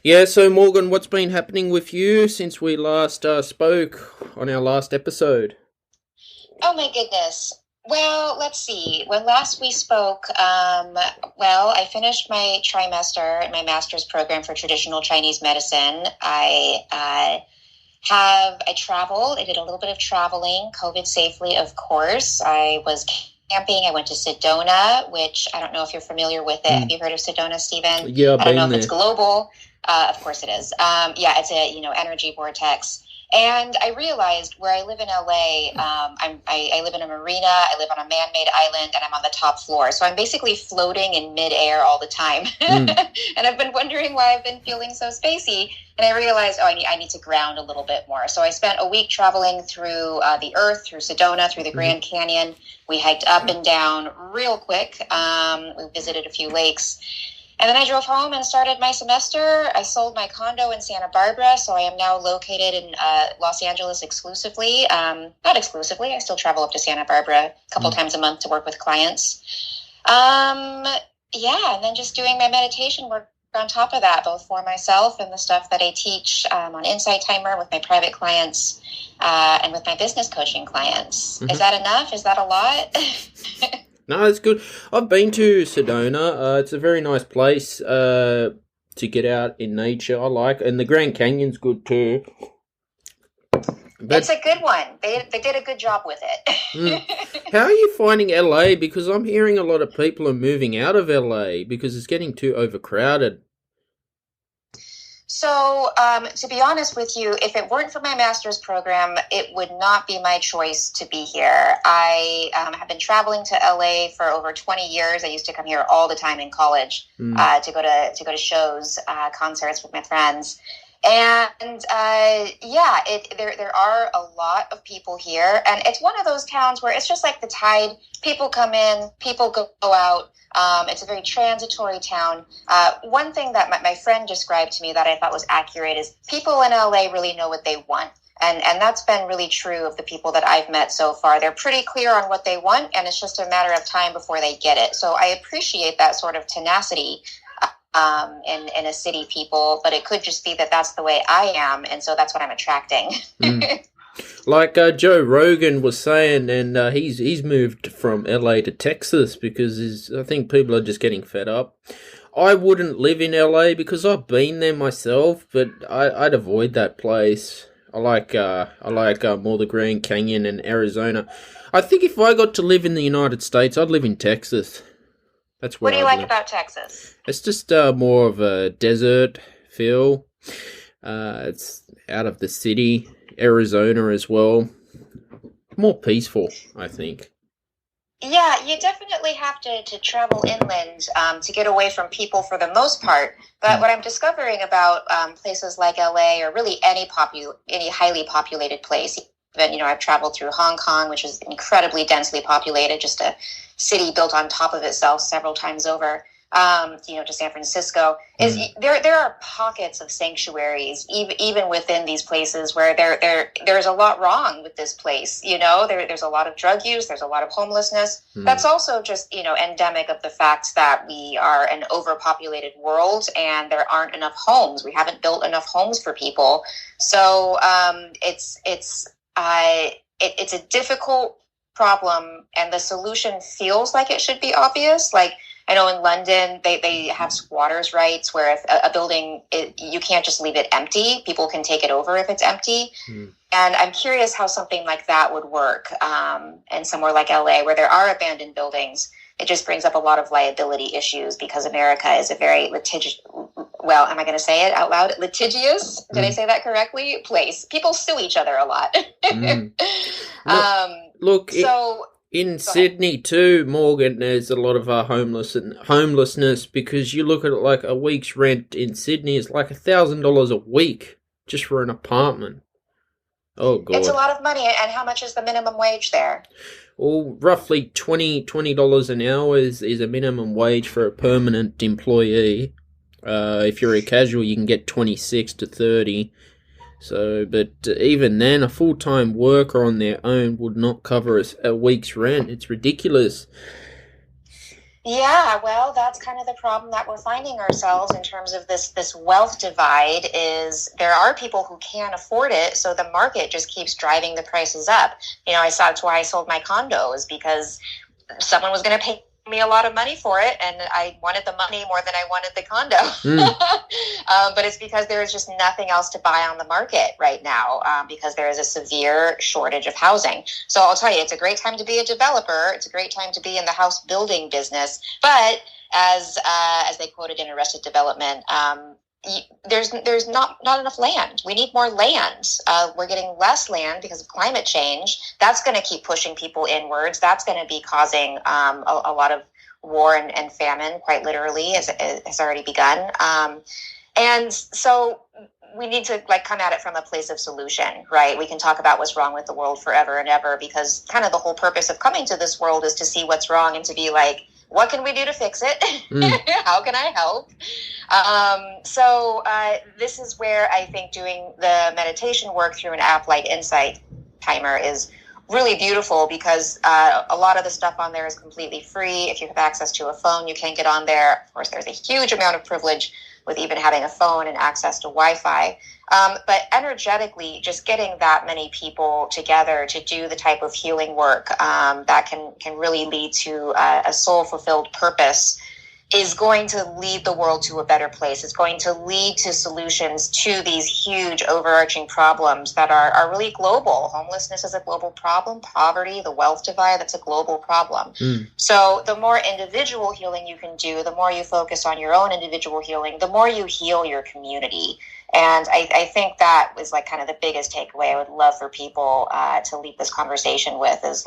Yeah, so Morgan, what's been happening with you since we last spoke on our last episode? Oh my goodness. Well, let's see. When last we spoke, I finished my trimester in my master's program for traditional Chinese medicine. I traveled. I did a little bit of traveling, COVID safely, of course. I was camping. I went to Sedona, which I don't know if you're familiar with it. Have Mm. you heard of Sedona, Stephen? Yeah, I've I don't know been if it's there. global. Of course it is. Yeah, it's a energy vortex. And I realized where I live in LA, I live in a marina, I live on a man-made island, and I'm on the top floor. So I'm basically floating in midair all the time. Mm. And I've been wondering why I've been feeling so spacey. And I realized, I need to ground a little bit more. So I spent a week traveling through the earth, through Sedona, through the Hmm. Grand Canyon. We hiked up and down real quick. We visited a few lakes. And then I drove home and started my semester. I sold my condo in Santa Barbara, so I am now located in Los Angeles exclusively. Not exclusively, I still travel up to Santa Barbara a couple Mm. times a month to work with clients. Um, yeah, and then just doing my meditation work on top of that, both for myself and the stuff that I teach on Insight Timer with my private clients and with my business coaching clients. Is Hmm. that enough? Is that a lot? No, it's good. I've been to Sedona. It's a very nice place to get out in nature. I like, and the Grand Canyon's good too. It's But a good one. They did a good job with mm, it. how are you finding LA? Because I'm hearing a lot of people are moving out of LA because it's getting too overcrowded. So, to be honest with you, if it weren't for my master's program, it would not be my choice to be here. I have been traveling to LA for over 20 years. I used to come here all the time in college Mm. to go to shows, concerts with my friends. And there are a lot of people here, and it's one of those towns where it's just like the tide. People come in, people go out. It's a very transitory town. One thing that my friend described to me that I thought was accurate is people in LA really know what they want. And that's been really true of the people that I've met so far. They're pretty clear on what they want, and it's just a matter of time before they get it. So I appreciate that sort of tenacity in a city people, but it could just be that that's the way I am, and so that's what I'm attracting. Mm. Like Joe Rogan was saying, and he's moved from LA to Texas because I think people are just getting fed up. I wouldn't live in LA because I've been there myself, but I'd avoid that place. I like more the Grand Canyon and Arizona. I think if I got to live in the United States, I'd live in Texas. That's What where do you I'd like live. about Texas? It's just more of a desert feel. It's out of the city. Arizona as well. More peaceful, I think. Yeah, you definitely have to travel inland to get away from people for the most part. But Mm. what I'm discovering about places like LA or really any highly populated place, even I've traveled through Hong Kong, which is incredibly densely populated, just a city built on top of itself several times over. To San Francisco, is Mm. there are pockets of sanctuaries even within these places where there's a lot wrong with this place. There's a lot of drug use, there's a lot of homelessness. Mm. That's also just endemic of the fact that we are an overpopulated world and there aren't enough homes. We haven't built enough homes for people, so it's a difficult problem, and the solution feels like it should be obvious. Like, I know in London, they have squatters' rights where if a building, you can't just leave it empty. People can take it over if it's empty. Mm. And I'm curious how something like that would work in somewhere like LA where there are abandoned buildings. It just brings up a lot of liability issues because America is a very litigious, well, am I going to say it out loud? Litigious? Did I Mm. say that correctly? Place. People sue each other a lot. Mm. Look, um, look, so in go ahead. Sydney too, Morgan. There's a lot of homelessness because you look at it like a week's rent in Sydney is like $1,000 a week just for an apartment. Oh It's a God. lot of money. And how much is the minimum wage there? Well, roughly $20 an hour is a minimum wage for a permanent employee. If you're a casual, you can get 26 to 30. So, but even then, a full-time worker on their own would not cover a week's rent. It's ridiculous. Yeah, well, that's kind of the problem that we're finding ourselves in terms of this wealth divide is there are people who can't afford it, so the market just keeps driving the prices up. I saw that's why I sold my condo is because someone was going to pay me a lot of money for it, and I wanted the money more than I wanted the condo. But it's because there is just nothing else to buy on the market right now because there is a severe shortage of housing. So I'll tell you, it's a great time to be a developer. It's a great time to be in the house building business. But as they quoted in Arrested Development, there's not enough land. We need more land. We're getting less land because of climate change. That's going to keep pushing people inwards. That's going to be causing a lot of war and famine, quite literally, as it has already begun. And so we need to come at it from a place of solution, right? We can talk about what's wrong with the world forever and ever because kind of the whole purpose of coming to this world is to see what's wrong and to be like, what can we do to fix it? How can I help? So this is where I think doing the meditation work through an app like Insight Timer is really beautiful because a lot of the stuff on there is completely free. If you have access to a phone, you can get on there. Of course, there's a huge amount of privilege with even having a phone and access to Wi-Fi. But energetically, just getting that many people together to do the type of healing work that can really lead to a soul-fulfilled purpose is going to lead the world to a better place. It's going to lead to solutions to these huge overarching problems that are really global. Homelessness is a global problem. Poverty, the wealth divide, that's a global problem. So the more individual healing you can do, the more you focus on your own individual healing, the more you heal your community. And I think that was kind of the biggest takeaway I would love for people to leave this conversation with is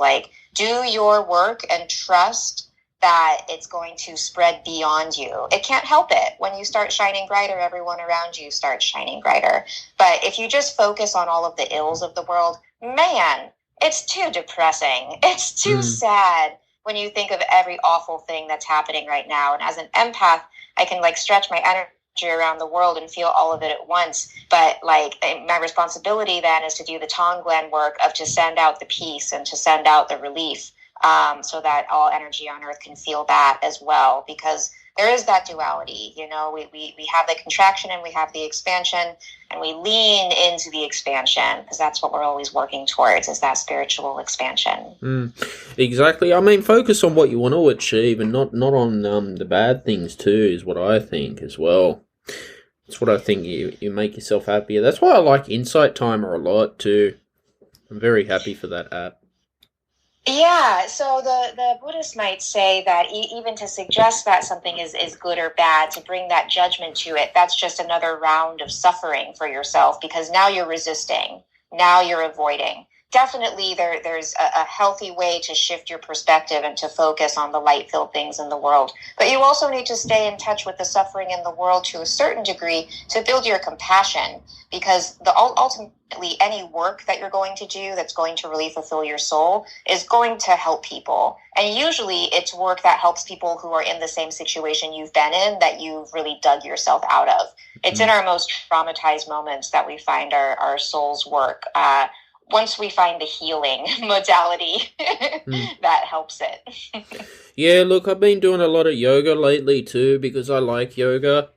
do your work and trust that it's going to spread beyond you. It can't help it. When you start shining brighter, everyone around you starts shining brighter. But if you just focus on all of the ills of the world, man, it's too depressing. It's too sad when you think of every awful thing that's happening right now. And as an empath, I can stretch my energy around the world and feel all of it at once. But my responsibility then is to do the Tonglen work of to send out the peace and to send out the relief. So that all energy on earth can feel that as well, because there is that duality. We have the contraction and we have the expansion, and we lean into the expansion because that's what we're always working towards, is that spiritual expansion. Exactly. I mean, focus on what you want to achieve and not on the bad things too, is what I think as well. That's what I think you make yourself happier. That's why I like Insight Timer a lot too. I'm very happy for that app. Yeah, so the Buddhists might say that even to suggest that something is good or bad, to bring that judgment to it, that's just another round of suffering for yourself because now you're resisting, now you're avoiding. Definitely there's a healthy way to shift your perspective and to focus on the light-filled things in the world. But you also need to stay in touch with the suffering in the world to a certain degree to build your compassion, because ultimately any work that you're going to do that's going to really fulfill your soul is going to help people. And usually it's work that helps people who are in the same situation you've been in, that you've really dug yourself out of. It's in our most traumatized moments that we find our soul's work. Once we find the healing modality that helps it. Yeah, look, I've been doing a lot of yoga lately too because I like yoga.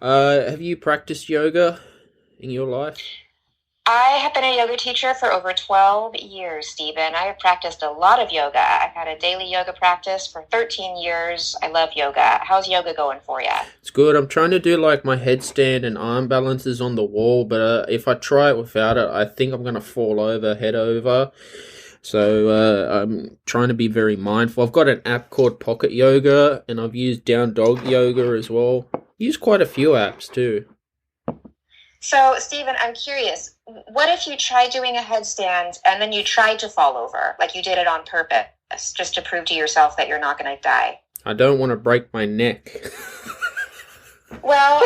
Have you practiced yoga in your life? I have been a yoga teacher for over 12 years, Stephen. I have practiced a lot of yoga. I've had a daily yoga practice for 13 years. I love yoga. How's yoga going for you? It's good. I'm trying to do my headstand and arm balances on the wall, but if I try it without it, I think I'm going to fall over, head over. So I'm trying to be very mindful. I've got an app called Pocket Yoga, and I've used Down Dog Yoga as well. Use quite a few apps too. So, Stephen, I'm curious, what if you tried doing a headstand and then you tried to fall over, like you did it on purpose, just to prove to yourself that you're not going to die? I don't want to break my neck. Well,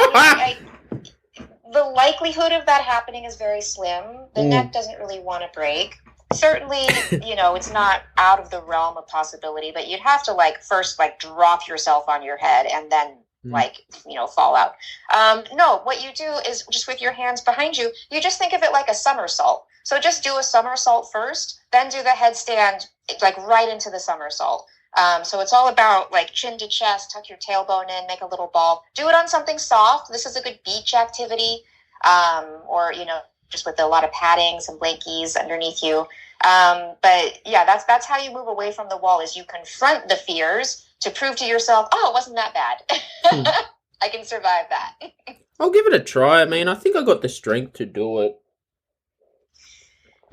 the likelihood of that happening is very slim. The neck doesn't really want to break. Certainly, it's not out of the realm of possibility, but you'd have to first drop yourself on your head and then fall out. No, what you do is just with your hands behind you, you just think of it like a somersault. So just do a somersault first, then do the headstand right into the somersault. So it's all about like chin to chest, tuck your tailbone in, make a little ball. Do it on something soft. This is a good beach activity, or just with a lot of padding, some blankies underneath you. But yeah, that's how you move away from the wall. Is you confront the fears to prove to yourself, oh, it wasn't that bad. I can survive that. I'll give it a try. I mean, I think I got the strength to do it.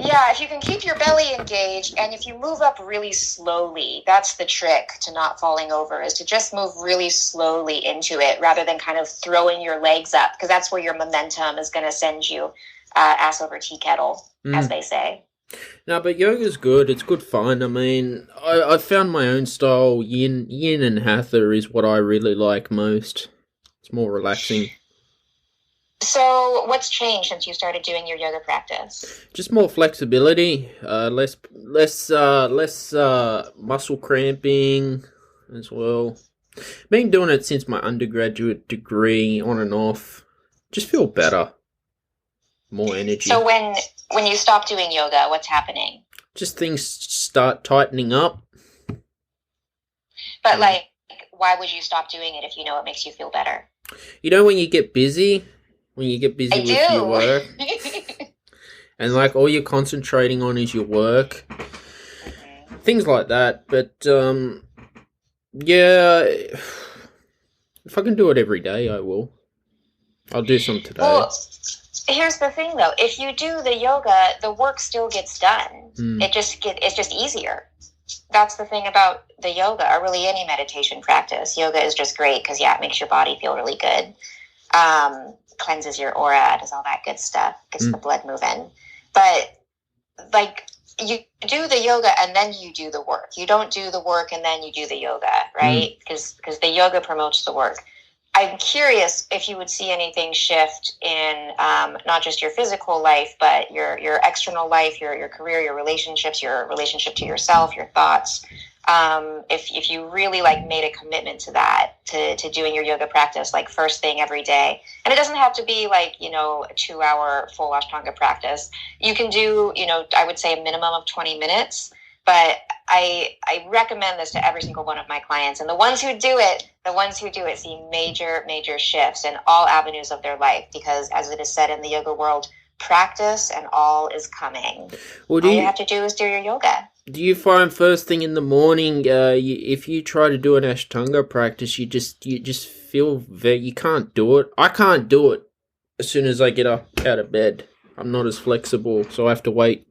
Yeah, if you can keep your belly engaged and if you move up really slowly, that's the trick to not falling over, is to just move really slowly into it rather than kind of throwing your legs up, because that's where your momentum is going to send you ass over tea kettle, as they say. No, but yoga's good. It's good fun. I mean, I found my own style. Yin and hatha is what I really like most. It's more relaxing. So what's changed since you started doing your yoga practice? Just more flexibility, less muscle cramping as well. Been doing it since my undergraduate degree, on and off. Just feel better. More energy. So when you stop doing yoga, what's happening? Just things start tightening up. But like, why would you stop doing it if you know it makes you feel better? You know when you get busy? When you get busy with your work, and like all you're concentrating on is your work, things like that. But yeah, if I can do it every day, I will. I'll do some today. Well, here's the thing, though: if you do the yoga, the work still gets done. It's just easier. That's the thing about the yoga, or really any meditation practice. Yoga is just great because it makes your body feel really good. Cleanses your aura, does all that good stuff, gets the blood moving. But like, you do the yoga and then you do the work. You don't do the work and then you do the yoga, right? Because the yoga promotes the work. I'm curious if you would see anything shift in not just your physical life, but your external life, your career, your relationships, your relationship to yourself, your thoughts. If you really like made a commitment to that, to doing your yoga practice like first thing every day, and it doesn't have to be like a 2-hour full Ashtanga practice. You can do I would say a minimum of 20 minutes. But I recommend this to every single one of my clients, and the ones who do it see major shifts in all avenues of their life, because as it is said in the yoga world, practice and all is coming. All you have to do is do your yoga. Do you find first thing in the morning, if you try to do an Ashtanga practice, you just feel you can't do it? I can't do it as soon as I get up out of bed. I'm not as flexible, so I have to wait.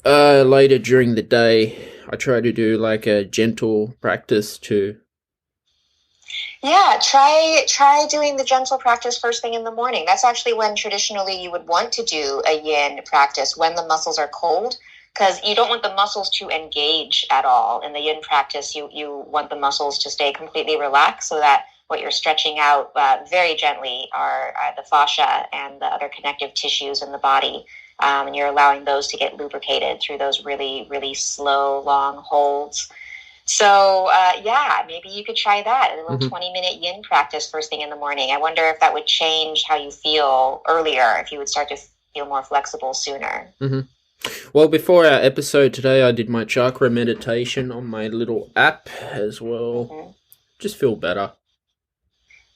Later during the day, I try to do like a gentle practice too. Yeah, try doing the gentle practice first thing in the morning. That's actually when traditionally you would want to do a yin practice, when the muscles are cold, because you don't want the muscles to engage at all. In the yin practice, you want the muscles to stay completely relaxed, so that what you're stretching out very gently are the fascia and the other connective tissues in the body. And you're allowing those to get lubricated through those really, really slow, long holds. So, maybe you could try that, a little 20-minute yin practice first thing in the morning. I wonder if that would change how you feel earlier, if you would start to feel more flexible sooner. Well, before our episode today, I did my chakra meditation on my little app as well. Just feel better.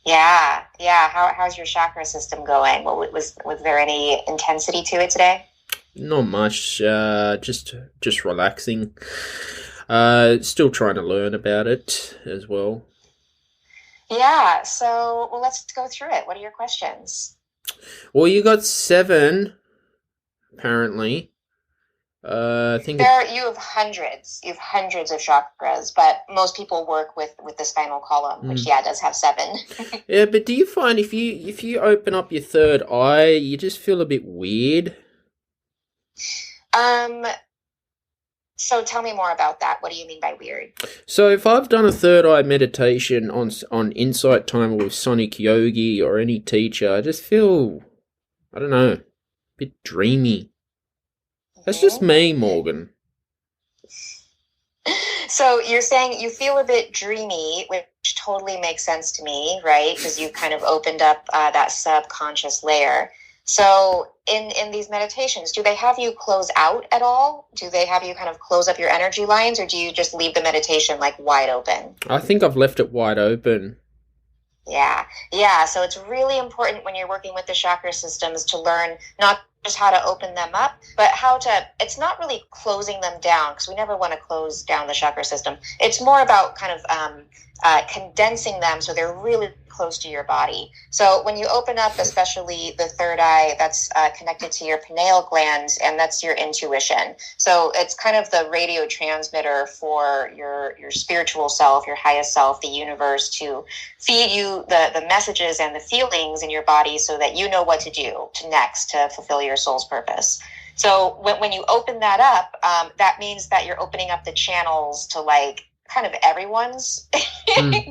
Yeah. How's your chakra system going? Was there any intensity to it today? Not much. Just relaxing. Still trying to learn about it as well. Yeah. So, let's go through it. What are your questions? Well, you got 7, apparently. I think you have hundreds. You have hundreds of chakras, but most people work with the spinal column, which does have 7. Yeah, but do you find if you open up your third eye, you just feel a bit weird? So tell me more about that. What do you mean by weird? So if I've done a third eye meditation on Insight Timer with Sonic Yogi or any teacher, I just feel, I don't know, a bit dreamy. That's just me, Morgan. So you're saying you feel a bit dreamy, which totally makes sense to me, right? Because you kind of opened up that subconscious layer. So in these meditations, do they have you close out at all? Do they have you kind of close up your energy lines, or do you just leave the meditation like wide open? I think I've left it wide open. Yeah. Yeah. So it's really important when you're working with the chakra systems to learn not just how to open them up, but how to, it's not really closing them down, because we never want to close down the chakra system. It's more about kind of condensing them so they're really close to your body. So when you open up, especially the third eye, that's connected to your pineal glands, and that's your intuition. So it's kind of the radio transmitter for your spiritual self, your highest self, the universe, to feed you the messages and the feelings in your body so that you know what to do to next to fulfill your soul's purpose. So when you open that up, that means that you're opening up the channels to like kind of everyone's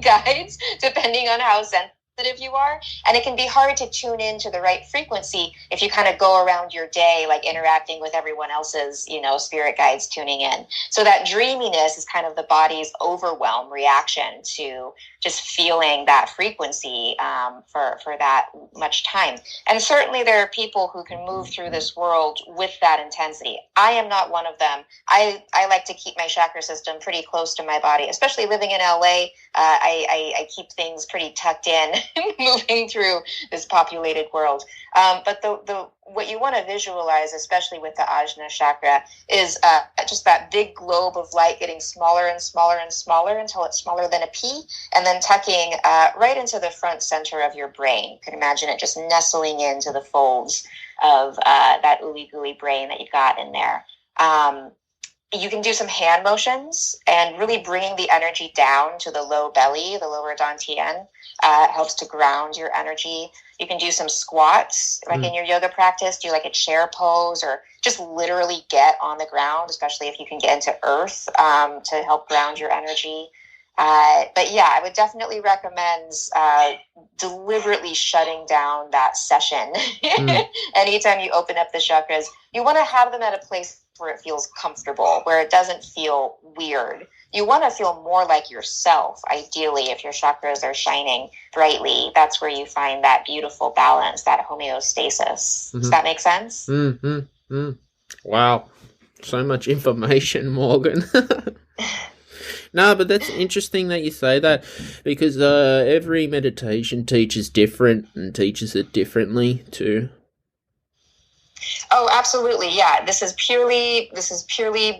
guides, depending on how sensitive you are. And it can be hard to tune into the right frequency if you kind of go around your day like interacting with everyone else's, spirit guides tuning in. So that dreaminess is kind of the body's overwhelm reaction to just feeling that frequency for that much time. And certainly there are people who can move through this world with that intensity. I am not one of them. I like to keep my chakra system pretty close to my body, especially living in LA. I keep things pretty tucked in, moving through this populated world. But the what you want to visualize, especially with the Ajna chakra, is just that big globe of light getting smaller and smaller and smaller until it's smaller than a pea, and then tucking right into the front center of your brain. You can imagine it just nestling into the folds of that ooey gooey brain that you got in there. You can do some hand motions and really bringing the energy down to the low belly, the lower dantian. Helps to ground your energy. You can do some squats, like in your yoga practice, do like a chair pose, or just literally get on the ground, especially if you can get into earth to help ground your energy. But yeah, I would definitely recommend deliberately shutting down that session. Anytime you open up the chakras, you want to have them at a place where it feels comfortable, where it doesn't feel weird. You want to feel more like yourself, ideally, if your chakras are shining brightly. That's where you find that beautiful balance, that homeostasis. Does that make sense? Wow. So much information, Morgan. No, but that's interesting that you say that, because every meditation teaches different and teaches it differently too. Oh, absolutely. Yeah. This is purely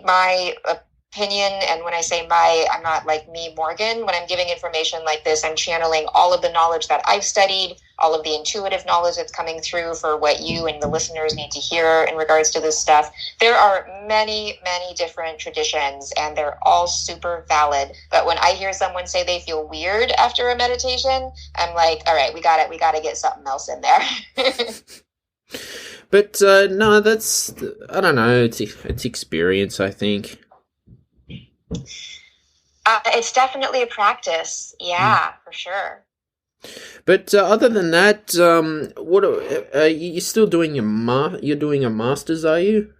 my opinion. And when I say I'm not like me, Morgan. When I'm giving information like this, I'm channeling all of the knowledge that I've studied, all of the intuitive knowledge that's coming through for what you and the listeners need to hear in regards to this stuff. There are many, many different traditions, and they're all super valid. But when I hear someone say they feel weird after a meditation, I'm like, all right, we got to get something else in there. But no, that's, I don't know, it's experience, I think. It's definitely a practice, yeah, for sure. But other than that, what are you still doing you're doing a master's, are you?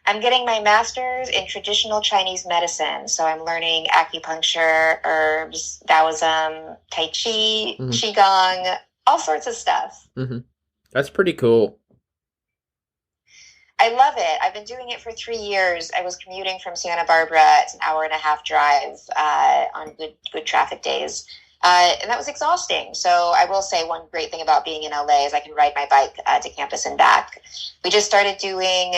I'm getting my master's in traditional Chinese medicine, so I'm learning acupuncture, herbs, Taoism, Tai Chi, Qigong, all sorts of stuff. That's pretty cool. I love it. I've been doing it for 3 years. I was commuting from Santa Barbara. It's an 1.5-hour drive on good traffic days. And that was exhausting. So I will say one great thing about being in LA is I can ride my bike to campus and back. We just started doing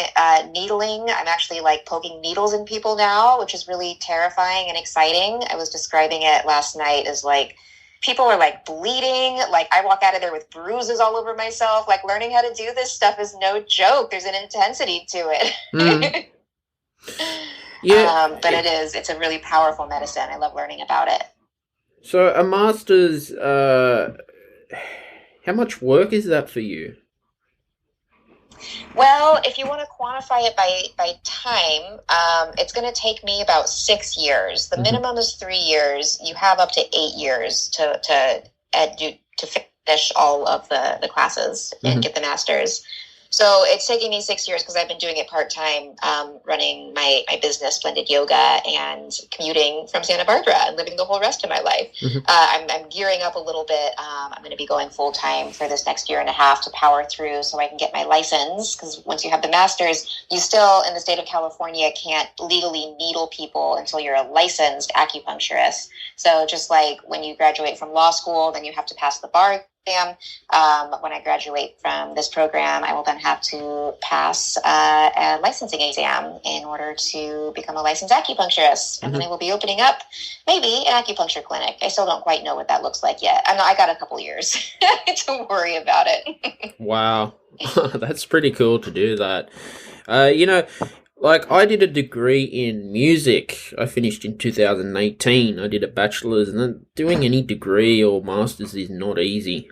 needling. I'm actually like poking needles in people now, which is really terrifying and exciting. I was describing it last night as like, people are like bleeding. Like I walk out of there with bruises all over myself. Like learning how to do this stuff is no joke. There's an intensity to it. Yeah. But it's a really powerful medicine. I love learning about it. So a master's, how much work is that for you? Well, if you want to quantify it by time, it's going to take me about 6 years. The minimum is 3 years. You have up to 8 years to finish all of the classes and get the master's. So it's taking me 6 years because I've been doing it part-time, running my business, Blended Yoga, and commuting from Santa Barbara and living the whole rest of my life. Mm-hmm. I'm gearing up a little bit. I'm going to be going full-time for this next year and a half to power through so I can get my license, because once you have the master's, you still, in the state of California, can't legally needle people until you're a licensed acupuncturist. So just like when you graduate from law school, then you have to pass the bar exam. When I graduate from this program, I will then have to pass a licensing exam in order to become a licensed acupuncturist. And then I will be opening up maybe an acupuncture clinic. I still don't quite know what that looks like yet. I got a couple years to worry about it. Wow. That's pretty cool to do that. Like, I did a degree in music. I finished in 2018. I did a bachelor's, and then doing any degree or master's is not easy.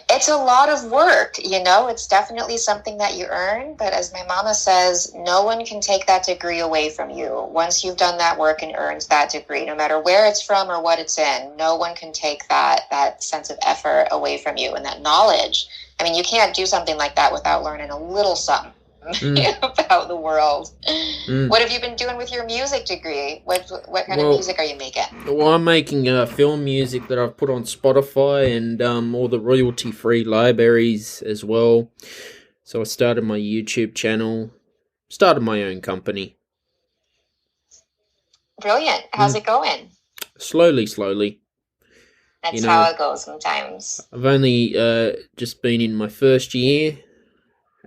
It's a lot of work, It's definitely something that you earn, but as my mama says, no one can take that degree away from you. Once you've done that work and earned that degree, no matter where it's from or what it's in, no one can take that sense of effort away from you and that knowledge. I mean, you can't do something like that without learning a little something about the world. What have you been doing with your music degree? What kind of music are you making? Well, I'm making film music that I've put on Spotify and all the royalty-free libraries as well. So I started my YouTube channel, started my own company. Brilliant. How's it going? Slowly. That's how it goes sometimes. I've only just been in my first year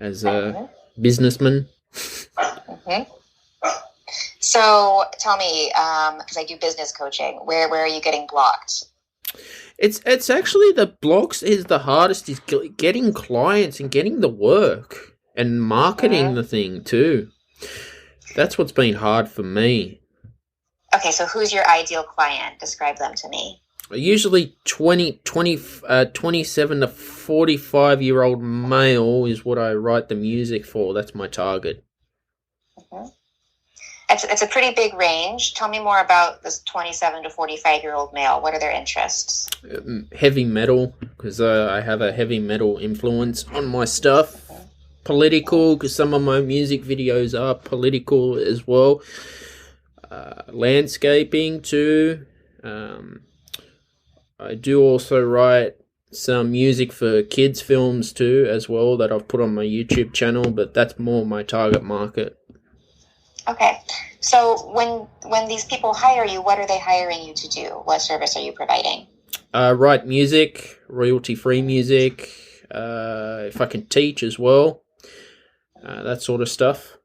as a businessman. So tell me, because I do business coaching, where are you getting blocked? It's actually the blocks is the hardest, is getting clients and getting the work and marketing the thing too. That's what's been hard for me. Okay, so who's your ideal client? Describe them to me. Usually 27 to 45-year-old male is what I write the music for. That's my target. It's a pretty big range. Tell me more about this 27 to 45-year-old male. What are their interests? Heavy metal, because I have a heavy metal influence on my stuff. Political, because some of my music videos are political as well. Landscaping too. I do also write some music for kids' films too, as well, that I've put on my YouTube channel, but that's more my target market. Okay. So when these people hire you, what are they hiring you to do? What service are you providing? Write music, royalty-free music, if I can teach as well, that sort of stuff.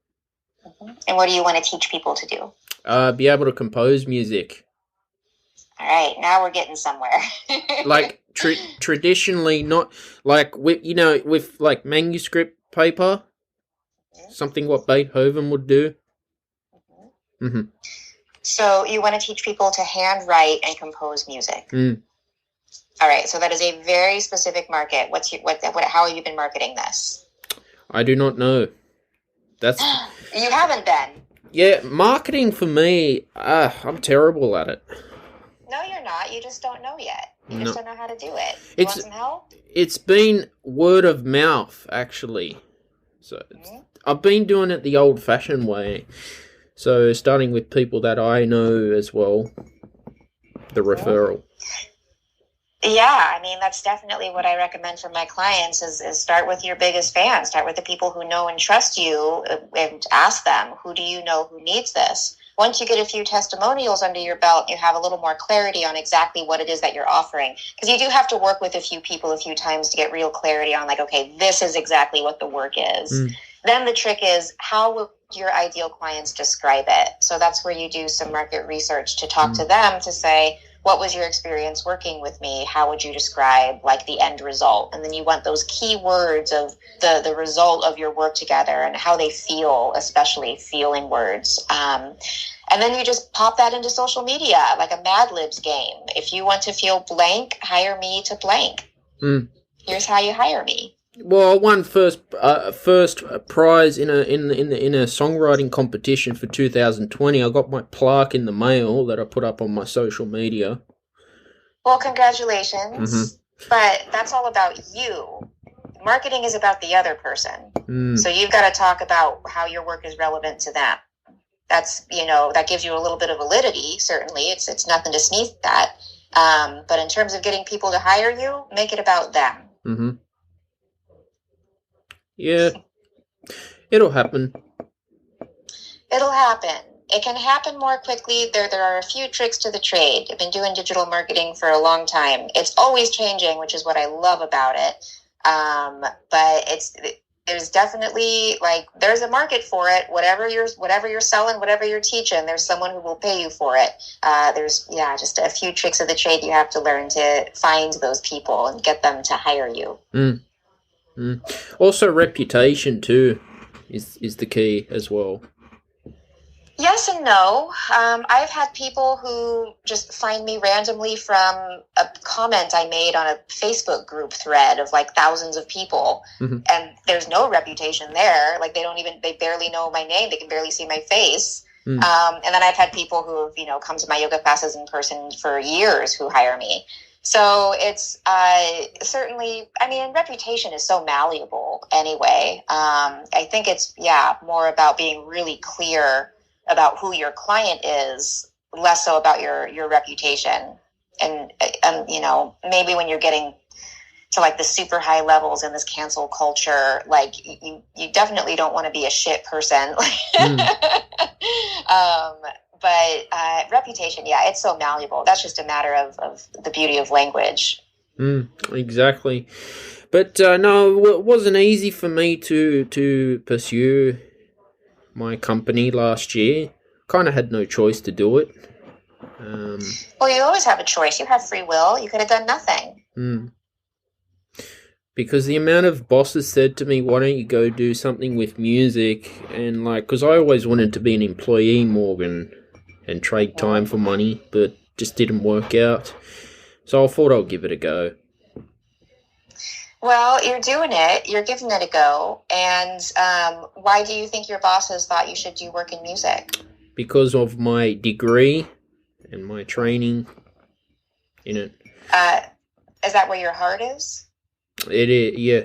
And what do you want to teach people to do? Be able to compose music. All right, now we're getting somewhere. Like traditionally, not like with like manuscript paper, something what Beethoven would do. So you want to teach people to handwrite and compose music. All right, so that is a very specific market. How have you been marketing this? I do not know. You haven't been. Yeah, marketing for me, I'm terrible at it. No, you're not. You just don't know yet. You just don't know how to do it. You want some help? It's been word of mouth, actually. So I've been doing it the old-fashioned way. So starting with people that I know as well, the referral. Yeah, I mean, that's definitely what I recommend for my clients is start with your biggest fans. Start with the people who know and trust you and ask them, who do you know who needs this? Once you get a few testimonials under your belt, you have a little more clarity on exactly what it is that you're offering. Because you do have to work with a few people a few times to get real clarity on, like, okay, this is exactly what the work is. Then the trick is, how will your ideal clients describe it? So that's where you do some market research to talk to them to say, what was your experience working with me? How would you describe like the end result? And then you want those key words of the result of your work together and how they feel, especially feeling words. And then you just pop that into social media, like a Mad Libs game. If you want to feel blank, hire me to blank. Here's how you hire me. Well, I won first prize in a songwriting competition for 2020. I got my plaque in the mail that I put up on my social media. Well, congratulations. But that's all about you. marketing is about the other person. So you've got to talk about how your work is relevant to them. That's, that gives you a little bit of validity. Certainly it's nothing to sneeze at. But in terms of getting people to hire you, make it about them. Mm-hmm. Yeah, it'll happen. It'll happen. It can happen more quickly. There are a few tricks to the trade. I've been doing digital marketing for a long time. It's always changing, which is what I love about it. But there's definitely, there's a market for it. Whatever you're selling, whatever you're teaching, there's someone who will pay you for it. There's just a few tricks of the trade you have to learn to find those people and get them to hire you. Also, reputation too is the key as well. Yes and no. I've had people who just find me randomly from a comment I made on a Facebook group thread of thousands of people. Mm-hmm. And there's no reputation there. They barely know my name. They can barely see my face. And then I've had people who have, come to my yoga classes in person for years who hire me. So it's certainly, reputation is so malleable anyway. I think it's, more about being really clear about who your client is, less so about your reputation. And maybe when you're getting to the super high levels in this cancel culture, you definitely don't want to be a shit person. But reputation, it's so malleable. That's just a matter of the beauty of language. Exactly. But no, it wasn't easy for me to pursue my company last year. Kind of had no choice to do it. Well, you always have a choice. You have free will. You could have done nothing. Because the amount of bosses said to me, why don't you go do something with music? And because I always wanted to be an employee more and trade time for money, but just didn't work out. So I thought I'll give it a go. Well, you're doing it. You're giving it a go. And why do you think your bosses thought you should do work in music? Because of my degree and my training in it. Is that where your heart is? It is, yeah.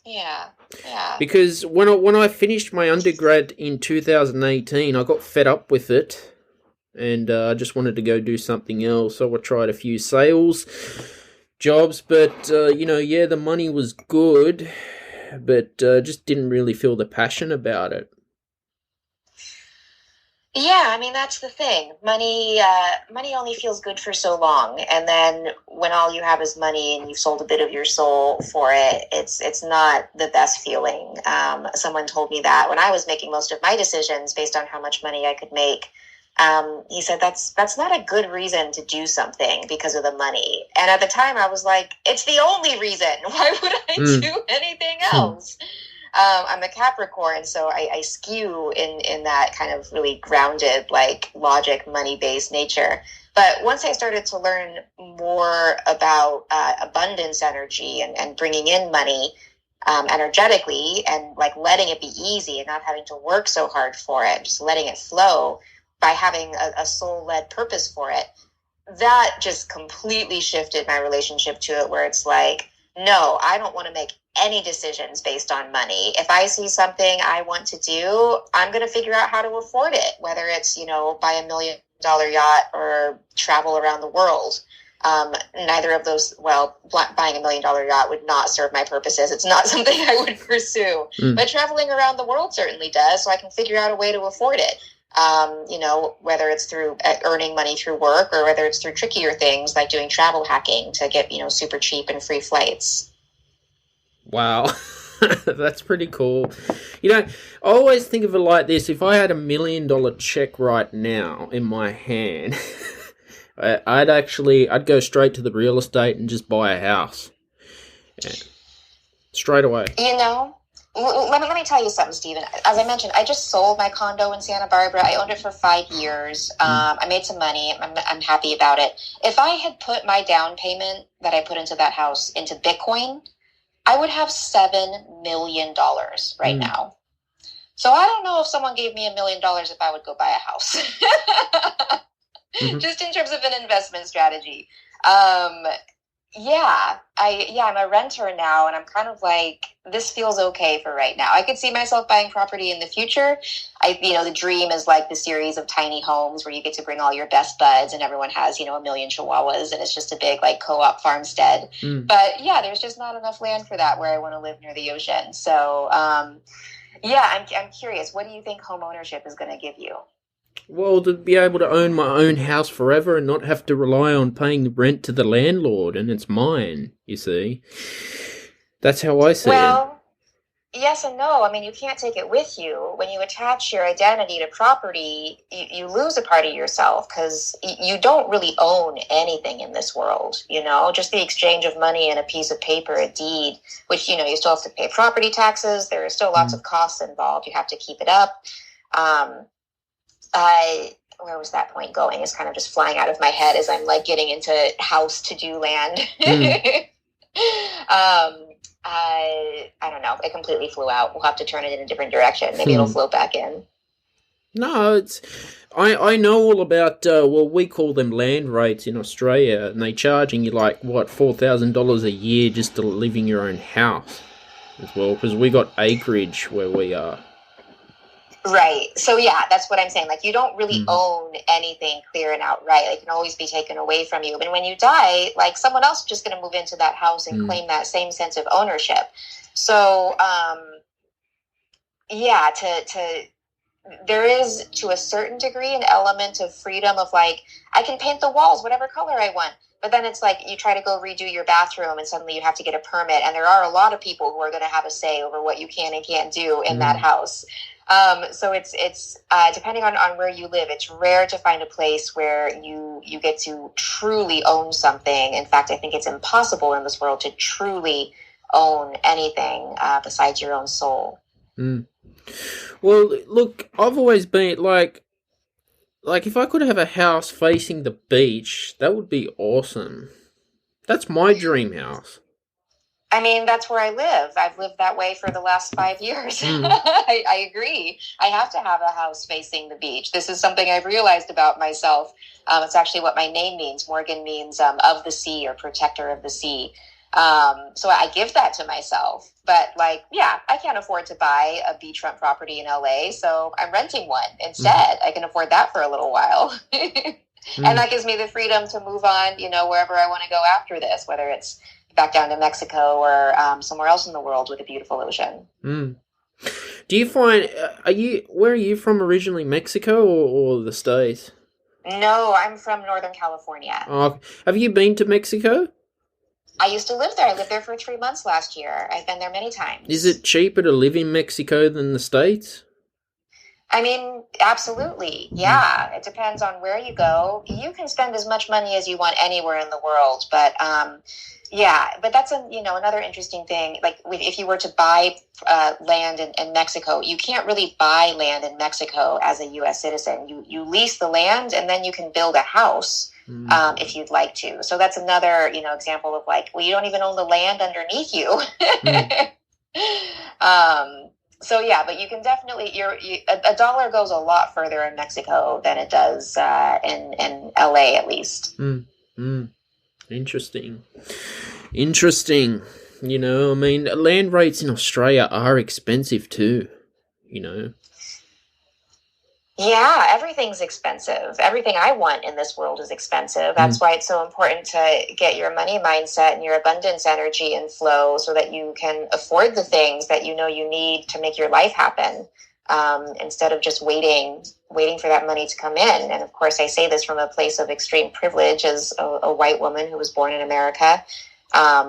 Yeah. Because when I finished my undergrad in 2018, I got fed up with it. And I just wanted to go do something else. So I tried a few sales jobs, but the money was good, but just didn't really feel the passion about it. Yeah, that's the thing. Money only feels good for so long, and then when all you have is money and you've sold a bit of your soul for it, it's not the best feeling. Someone told me that when I was making most of my decisions based on how much money I could make. He said, that's not a good reason to do something because of the money. And at the time I was like, it's the only reason. Why would I do anything else? I'm a Capricorn, so I skew in that kind of really grounded, logic, money-based nature. But once I started to learn more about abundance energy and bringing in money energetically and letting it be easy and not having to work so hard for it, just letting it flow, by having a soul-led purpose for it, that just completely shifted my relationship to it, where it's no, I don't want to make any decisions based on money. If I see something I want to do, I'm going to figure out how to afford it, whether it's, buy $1 million yacht or travel around the world. Neither of those, buying $1 million yacht would not serve my purposes. It's not something I would pursue. But traveling around the world certainly does, so I can figure out a way to afford it. Whether it's through earning money through work or whether it's through trickier things like doing travel hacking to get, super cheap and free flights. Wow. That's pretty cool. I always think of it like this. If I had $1 million check right now in my hand, I'd go straight to the real estate and just buy a house. Yeah. Straight away. Let me tell you something, Stephen. As I mentioned, I just sold my condo in Santa Barbara. I owned it for 5 years. I made some money. I'm happy about it. If I had put my down payment that I put into that house into Bitcoin, I would have $7 million right now. So I don't know if someone gave me $1 million if I would go buy a house. Just in terms of an investment strategy. I'm a renter now, and I'm kind of like, this feels okay for right now. I could see myself buying property in the future. The dream is like the series of tiny homes where you get to bring all your best buds, and everyone has, a million chihuahuas, and it's just a big like co-op farmstead. But yeah, there's just not enough land for that where I want to live near the ocean. So I'm curious. What do you think home ownership is going to give you? Well, to be able to own my own house forever and not have to rely on paying the rent to the landlord, and it's mine, you see. That's how I see it. Well, yes and no. I mean, you can't take it with you. When you attach your identity to property, you lose a part of yourself because you don't really own anything in this world, just the exchange of money and a piece of paper, a deed, which, you still have to pay property taxes. There are still lots of costs involved. You have to keep it up. Where was that point going? It's kind of just flying out of my head as I'm like getting into house to do land. I don't know. It completely flew out. We'll have to turn it in a different direction. Maybe it'll float back in. No, I know all about we call them land rates in Australia, and they charging you like what $4,000 a year just to live in your own house as well, because we got acreage where we are. Right. So yeah, that's what I'm saying. Like, you don't really own anything clear and outright. It can always be taken away from you. But when you die, like, someone else is just going to move into that house and claim that same sense of ownership. So there is, to a certain degree, an element of freedom of like, I can paint the walls whatever color I want. But then it's like you try to go redo your bathroom and suddenly you have to get a permit. And there are a lot of people who are going to have a say over what you can and can't do in that house. So it's depending on where you live, it's rare to find a place where you get to truly own something. In fact, I think it's impossible in this world to truly own anything besides your own soul. Well, look, I've always been like if I could have a house facing the beach, that would be awesome. That's my dream house. I mean, that's where I live. I've lived that way for the last 5 years. I agree. I have to have a house facing the beach. This is something I've realized about myself. It's actually what my name means. Morgan means of the sea or protector of the sea. So I give that to myself. But I can't afford to buy a beachfront property in LA. So I'm renting one instead. I can afford that for a little while. And that gives me the freedom to move on, wherever I want to go after this, whether it's back down to Mexico or somewhere else in the world with a beautiful ocean. Do you find, where are you from originally, Mexico or the States? No, I'm from Northern California. Oh, have you been to Mexico? I used to live there. I lived there for 3 months last year. I've been there many times. Is it cheaper to live in Mexico than the States? I mean, absolutely. Yeah. It depends on where you go. You can spend as much money as you want anywhere in the world, but but that's another interesting thing. Like, if you were to buy land in Mexico, you can't really buy land in Mexico as a U.S. citizen. You lease the land and then you can build a house if you'd like to. So that's another example of like, well, you don't even own the land underneath you. So yeah, but you can definitely a dollar goes a lot further in Mexico than it does in LA, at least. Interesting. I mean, land rates in Australia are expensive too, Yeah, everything's expensive. Everything I want in this world is expensive. That's why it's so important to get your money mindset and your abundance energy in flow so that you can afford the things that you need to make your life happen, instead of just waiting for that money to come in. And of course, I say this from a place of extreme privilege as a white woman who was born in America,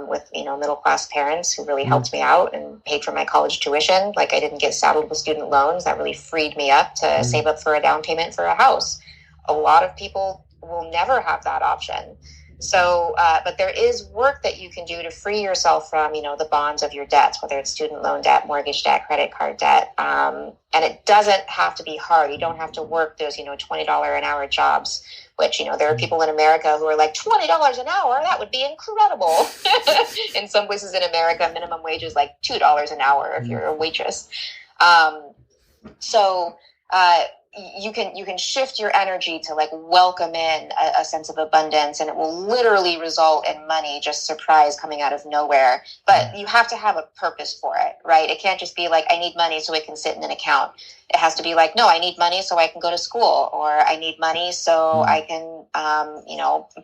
with middle-class parents who really helped me out and paid for my college tuition. Like, I didn't get saddled with student loans. That really freed me up to save up for a down payment for a house. A lot of people will never have that option. So, but there is work that you can do to free yourself from, the bonds of your debts, whether it's student loan debt, mortgage debt, credit card debt. And it doesn't have to be hard. You don't have to work those, $20 an hour jobs, which, there are people in America who are like, $20 an hour, that would be incredible. In some places in America, minimum wage is like $2 an hour if you're a waitress. you can shift your energy to like welcome in a sense of abundance, and it will literally result in money, just surprise coming out of nowhere. But you have to have a purpose for it, right? It can't just be like, I need money so it can sit in an account. It has to be like, no, I need money so I can go to school, or I need money so I can,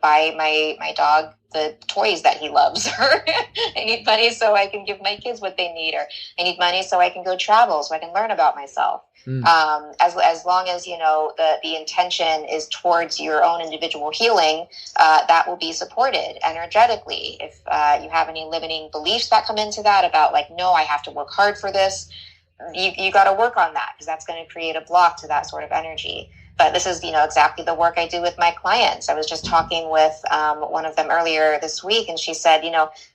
buy my dog the toys that he loves, or I need money so I can give my kids what they need, or I need money so I can go travel, so I can learn about myself. As long as, the intention is towards your own individual healing, that will be supported energetically. If you have any limiting beliefs that come into that about like, no, I have to work hard for this, you got to work on that, because that's going to create a block to that sort of energy. But this is, exactly the work I do with my clients. I was just talking with one of them earlier this week, and she said,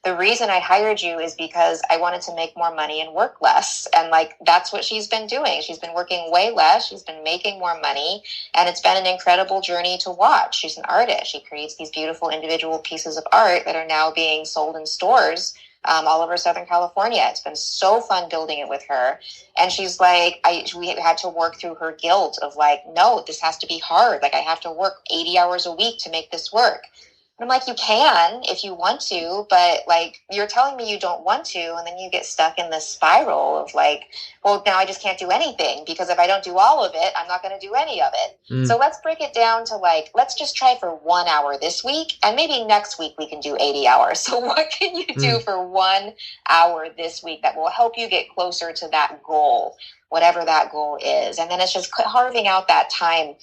the reason I hired you is because I wanted to make more money and work less. And like, that's what she's been doing. She's been working way less. She's been making more money. And it's been an incredible journey to watch. She's an artist. She creates these beautiful individual pieces of art that are now being sold in stores all over Southern California. It's been so fun building it with her. And she's like, we had to work through her guilt of like, no, this has to be hard. Like, I have to work 80 hours a week to make this work. And I'm like, you can if you want to, but like, you're telling me you don't want to. And then you get stuck in this spiral of like, well, now I just can't do anything, because if I don't do all of it, I'm not going to do any of it. So let's break it down to like, let's just try for 1 hour this week, and maybe next week we can do 80 hours. So what can you do for 1 hour this week that will help you get closer to that goal, whatever that goal is? And then it's just carving out that time,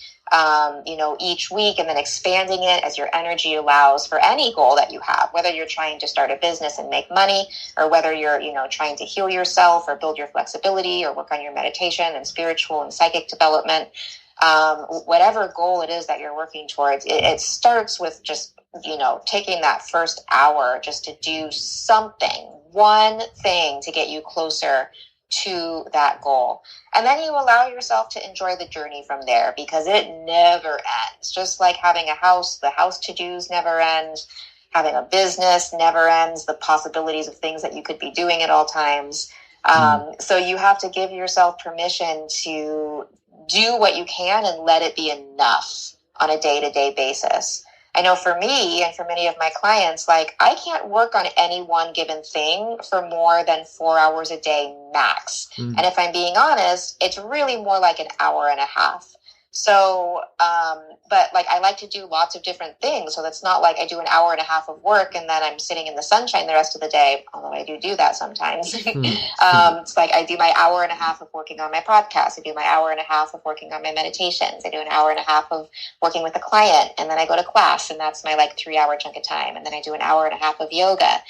each week, and then expanding it as your energy allows for any goal that you have, whether you're trying to start a business and make money, or whether you're, trying to heal yourself or build your flexibility or work on your meditation and spiritual and psychic development. Whatever goal it is that you're working towards, it starts with just, taking that first hour just to do something, one thing to get you closer to that goal. And then you allow yourself to enjoy the journey from there, because it never ends. Just like having a house, the house to-dos never end. Having a business never ends. The possibilities of things that you could be doing at all times. So you have to give yourself permission to do what you can and let it be enough on a day-to-day basis. I know for me and for many of my clients, like, I can't work on any one given thing for more than 4 hours a day max. And if I'm being honest, it's really more like an hour and a half. So, but like, I like to do lots of different things. So that's not like I do an hour and a half of work and then I'm sitting in the sunshine the rest of the day, although I do that sometimes. It's like I do my hour and a half of working on my podcast. I do my hour and a half of working on my meditations. I do an hour and a half of working with a client, and then I go to class, and that's my like 3 hour chunk of time. And then I do an hour and a half of yoga.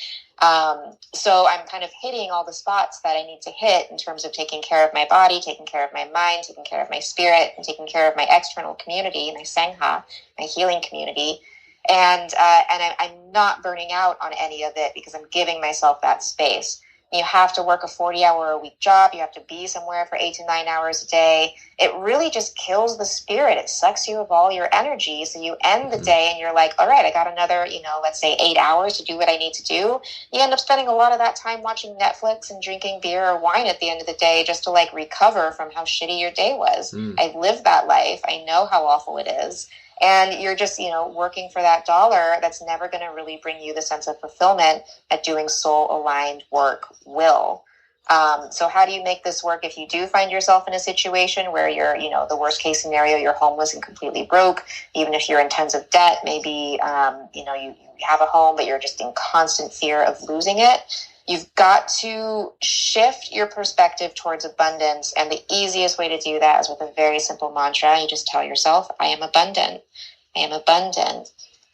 So I'm kind of hitting all the spots that I need to hit in terms of taking care of my body, taking care of my mind, taking care of my spirit, and taking care of my external community, my Sangha, my healing community. And I'm not burning out on any of it, because I'm giving myself that space. You have to work a 40-hour-a-week job. You have to be somewhere for 8 to 9 hours a day. It really just kills the spirit. It sucks you of all your energy. So you end the day and you're like, all right, I got another, let's say 8 hours to do what I need to do. You end up spending a lot of that time watching Netflix and drinking beer or wine at the end of the day, just to like recover from how shitty your day was. I've lived that life. I know how awful it is. And you're just, working for that dollar that's never going to really bring you the sense of fulfillment that doing soul-aligned work will. So how do you make this work if you do find yourself in a situation where you're, the worst case scenario, you're homeless and completely broke, even if you're in tons of debt, maybe, you have a home, but you're just in constant fear of losing it. You've got to shift your perspective towards abundance. And the easiest way to do that is with a very simple mantra. You just tell yourself, I am abundant. I am abundant.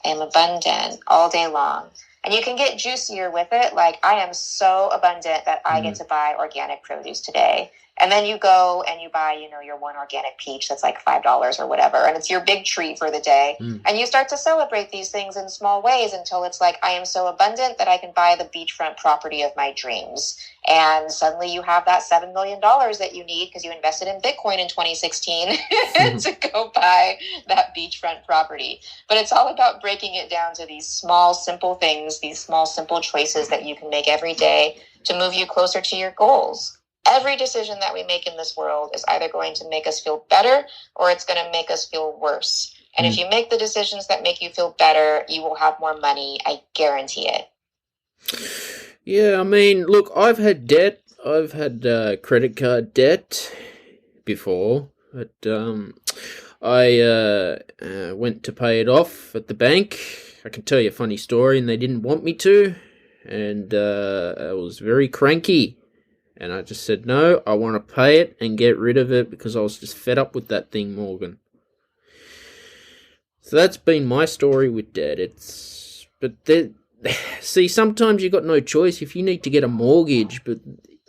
I am abundant, all day long. And you can get juicier with it. Like, I am so abundant that I get to buy organic produce today. And then you go and you buy, your one organic peach that's like $5 or whatever. And it's your big treat for the day. And you start to celebrate these things in small ways until it's like, I am so abundant that I can buy the beachfront property of my dreams. And suddenly you have that $7 million that you need because you invested in Bitcoin in 2016 to go buy that beachfront property. But it's all about breaking it down to these small, simple things, these small, simple choices that you can make every day to move you closer to your goals. Every decision that we make in this world is either going to make us feel better or it's going to make us feel worse. And if you make the decisions that make you feel better, you will have more money. I guarantee it. Yeah, I mean, look, I've had debt. I've had credit card debt before, but I went to pay it off at the bank. I can tell you a funny story, and they didn't want me to, and I was very cranky. And I just said, no, I want to pay it and get rid of it because I was just fed up with that thing, Morgan. So that's been my story with debt. See, sometimes you got no choice if you need to get a mortgage, but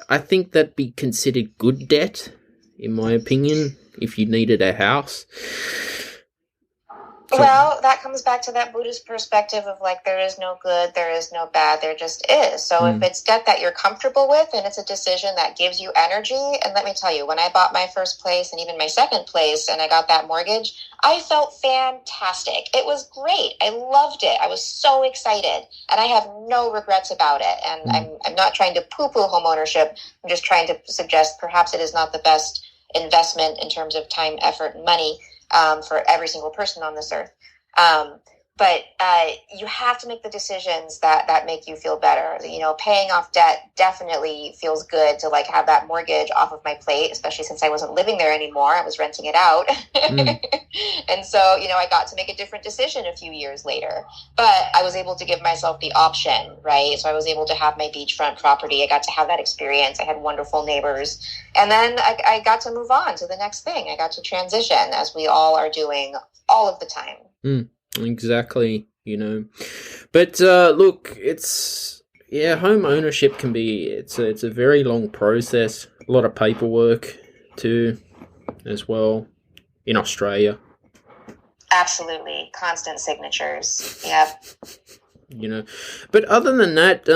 I think that'd be considered good debt, in my opinion, if you needed a house. Well, that comes back to that Buddhist perspective of like, there is no good, there is no bad, there just is. So if it's debt that you're comfortable with and it's a decision that gives you energy, and let me tell you, when I bought my first place and even my second place and I got that mortgage, I felt fantastic. It was great. I loved it. I was so excited and I have no regrets about it. And I'm not trying to poo-poo home ownership. I'm just trying to suggest perhaps it is not the best investment in terms of time, effort, and money for every single person on this earth. But you have to make the decisions that make you feel better. You know, paying off debt definitely feels good to like have that mortgage off of my plate, especially since I wasn't living there anymore. I was renting it out. And so, you know, I got to make a different decision a few years later, but I was able to give myself the option, right? So I was able to have my beachfront property. I got to have that experience. I had wonderful neighbors. And then I got to move on to the next thing. I got to transition, as we all are doing all of the time. Exactly, you know. But look, home ownership can be it's a very long process, a lot of paperwork too, as well, in Australia. Absolutely, constant signatures. Yep. You know, but other than that,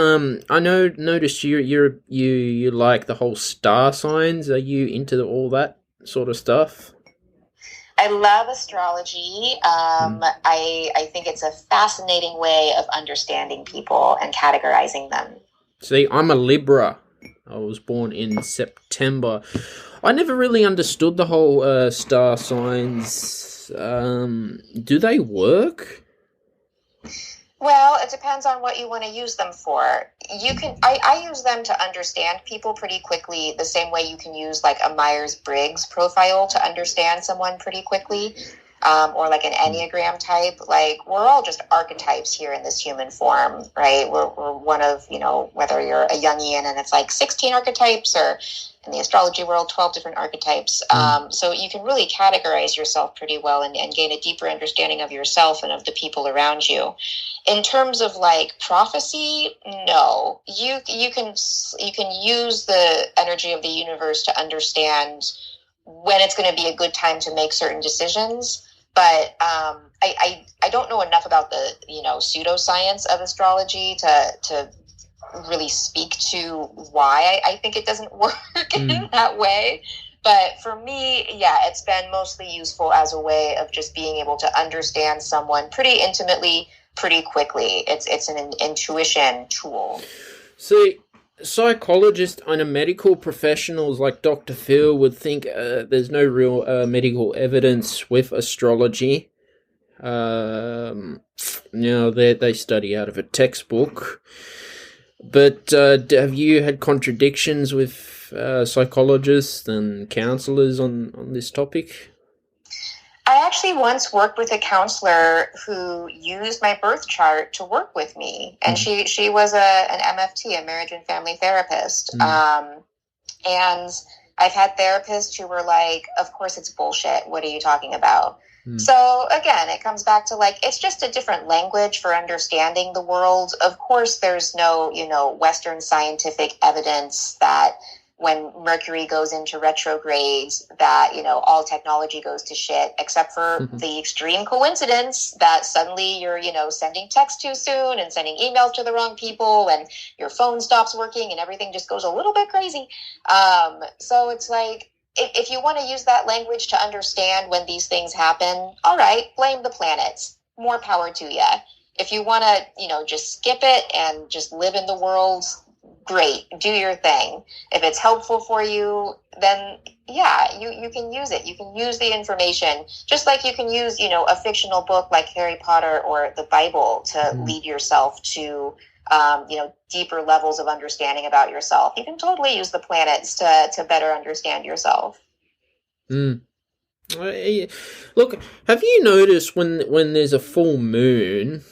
I noticed you like the whole star signs. Are you into all that sort of stuff? I love astrology. I think it's a fascinating way of understanding people and categorizing them. See, I'm a Libra. I was born in September. I never really understood the whole star signs. Do they work? Well, it depends on what you want to use them for. I use them to understand people pretty quickly, the same way you can use like a Myers-Briggs profile to understand someone pretty quickly, or like an Enneagram type. Like, we're all just archetypes here in this human form, right? We're one of, you know, whether you're a Jungian and it's like 16 archetypes, or in the astrology world, 12 different archetypes. So you can really categorize yourself pretty well and gain a deeper understanding of yourself and of the people around you. In terms of like prophecy, no. You can use the energy of the universe to understand when it's going to be a good time to make certain decisions. But I don't know enough about the, you know, pseudoscience of astrology to really speak to why I think it doesn't work in that way. But for me, yeah, it's been mostly useful as a way of just being able to understand someone pretty intimately, pretty quickly. It's an intuition tool. See, psychologists and medical professionals like Dr. Phil would think there's no real medical evidence with astrology. They study out of a textbook. But have you had contradictions with psychologists and counselors on this topic? I actually once worked with a counselor who used my birth chart to work with me. And she was an MFT, a marriage and family therapist. And I've had therapists who were like, of course it's bullshit. What are you talking about? So again, it comes back to like, it's just a different language for understanding the world. Of course, there's no, you know, Western scientific evidence that when Mercury goes into retrogrades, that, you know, all technology goes to shit, except for the extreme coincidence that suddenly you're, you know, sending text too soon and sending emails to the wrong people and your phone stops working and everything just goes a little bit crazy. So it's like, if you want to use that language to understand when these things happen, all right, blame the planets. More power to you. If you want to, you know, just skip it and just live in the world great, do your thing. If it's helpful for you, then yeah, you can use it. You can use the information, just like you can use, a fictional book like Harry Potter or the Bible to lead yourself to, deeper levels of understanding about yourself. You can totally use the planets to better understand yourself. Look, have you noticed when there's a full moon,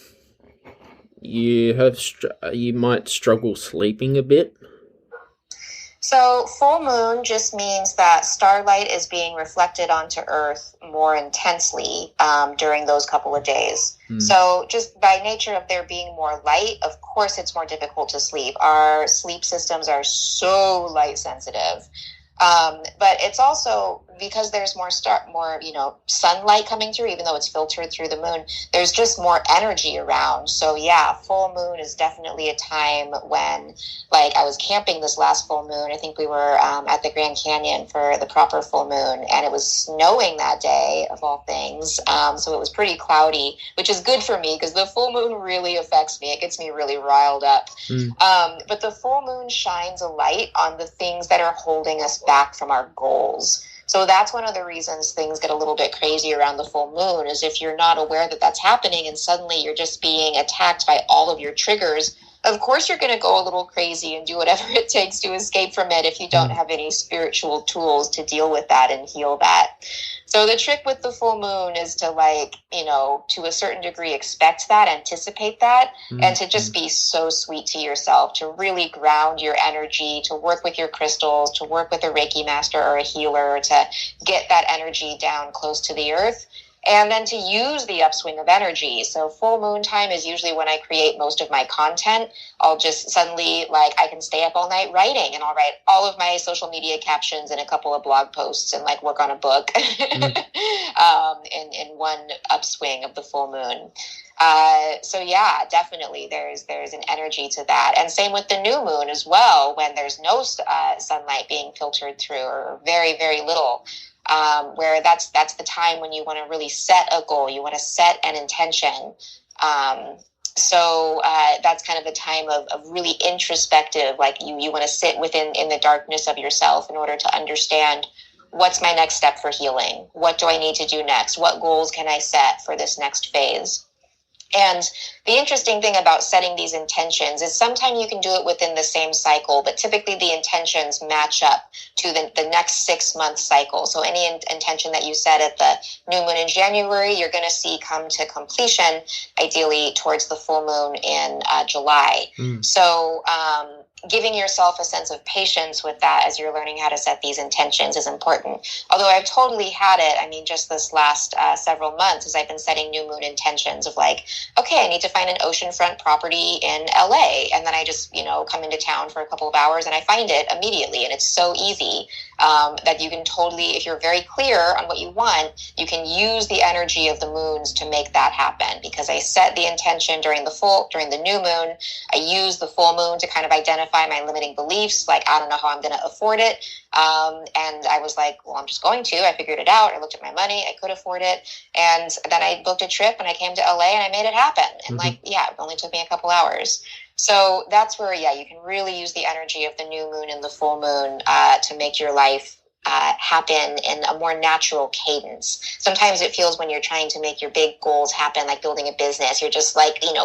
you might struggle sleeping a bit? So full moon just means that starlight is being reflected onto Earth more intensely during those couple of days. So just by nature of there being more light, of course it's more difficult to sleep. Our sleep systems are so light sensitive. But it's also because there's more sunlight coming through, even though it's filtered through the moon, there's just more energy around. So yeah, full moon is definitely a time when, like, I was camping this last full moon. I think we were at the Grand Canyon for the proper full moon, and it was snowing that day of all things. So it was pretty cloudy, which is good for me because the full moon really affects me. It gets me really riled up. But the full moon shines a light on the things that are holding us back from our goals. So that's one of the reasons things get a little bit crazy around the full moon, is if you're not aware that that's happening and suddenly you're just being attacked by all of your triggers, of course you're going to go a little crazy and do whatever it takes to escape from it if you don't have any spiritual tools to deal with that and heal that. So the trick with the full moon is to, to a certain degree, expect that, anticipate that, and to just be so sweet to yourself, to really ground your energy, to work with your crystals, to work with a Reiki master or a healer, to get that energy down close to the earth. And then to use the upswing of energy. So full moon time is usually when I create most of my content. I'll just suddenly, I can stay up all night writing, and I'll write all of my social media captions and a couple of blog posts and work on a book in one upswing of the full moon. So yeah, definitely there's an energy to that. And same with the new moon as well, when there's no sunlight being filtered through, or very, very little. Where that's the time when you want to really set a goal, you want to set an intention. So that's kind of a time of really introspective, you want to sit in the darkness of yourself in order to understand, what's my next step for healing? What do I need to do next? What goals can I set for this next phase? And the interesting thing about setting these intentions is sometimes you can do it within the same cycle, but typically the intentions match up to the next 6-month cycle. So any intention that you set at the new moon in January, you're going to see come to completion, ideally towards the full moon in July. So giving yourself a sense of patience with that as you're learning how to set these intentions is important. Although I've totally had it, just this last several months, as I've been setting new moon intentions of okay, I need to find an oceanfront property in LA. And then I just, come into town for a couple of hours and I find it immediately. And it's so easy that you can totally, if you're very clear on what you want, you can use the energy of the moons to make that happen. Because I set the intention during the new moon. I use the full moon to kind of identify my limiting beliefs. I don't know how I'm going to afford it. And I was well, I'm just going to. I figured it out. I looked at my money. I could afford it. And then I booked a trip and I came to LA and I made it happen. And it only took me a couple hours. So that's where, you can really use the energy of the new moon and the full moon to make your life happen in a more natural cadence. Sometimes it feels when you're trying to make your big goals happen, like building a business, you're just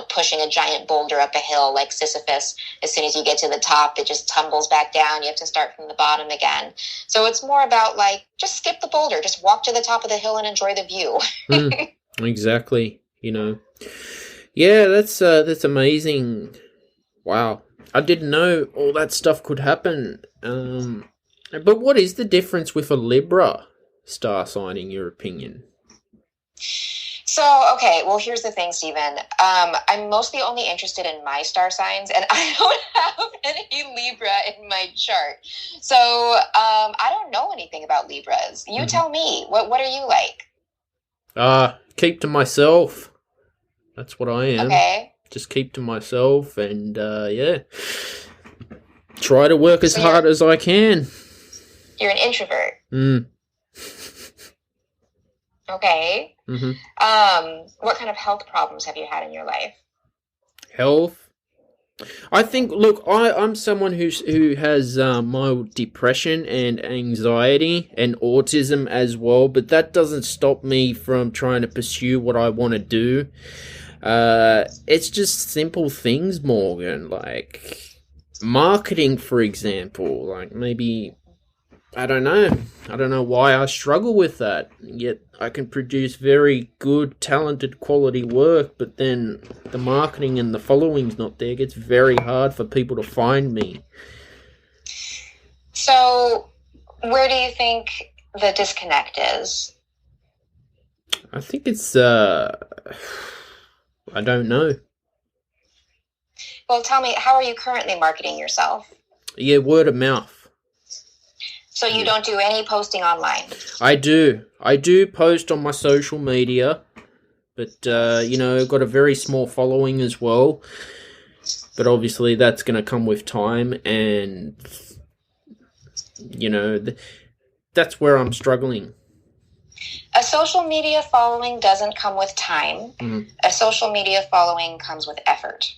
pushing a giant boulder up a hill like Sisyphus. As soon as you get to the top, it just tumbles back down. You have to start from the bottom again. So it's more about just skip the boulder, just walk to the top of the hill and enjoy the view. Exactly. Yeah, that's amazing. Wow. I didn't know all that stuff could happen. But what is the difference with a Libra star sign, in your opinion? So, okay, well, here's the thing, Stephen. I'm mostly only interested in my star signs, and I don't have any Libra in my chart. So, I don't know anything about Libras. You tell me. What are you like? Keep to myself. That's what I am. Okay. Just keep to myself and, try to work as hard as I can. You're an introvert. Okay. What kind of health problems have you had in your life? Health? I think, look, I'm someone who has mild depression and anxiety and autism as well, but that doesn't stop me from trying to pursue what I want to do. It's just simple things, Morgan, like marketing, for example. Like maybe I don't know. I don't know why I struggle with that. Yet I can produce very good, talented, quality work, but then the marketing and the following's not there. It gets very hard for people to find me. So, where do you think the disconnect is? I think it's I don't know. Well, tell me, how are you currently marketing yourself? Yeah, word of mouth. So you don't do any posting online? I do. I do post on my social media, but, got a very small following as well. But obviously that's going to come with time and, that's where I'm struggling. A social media following doesn't come with time. A social media following comes with effort.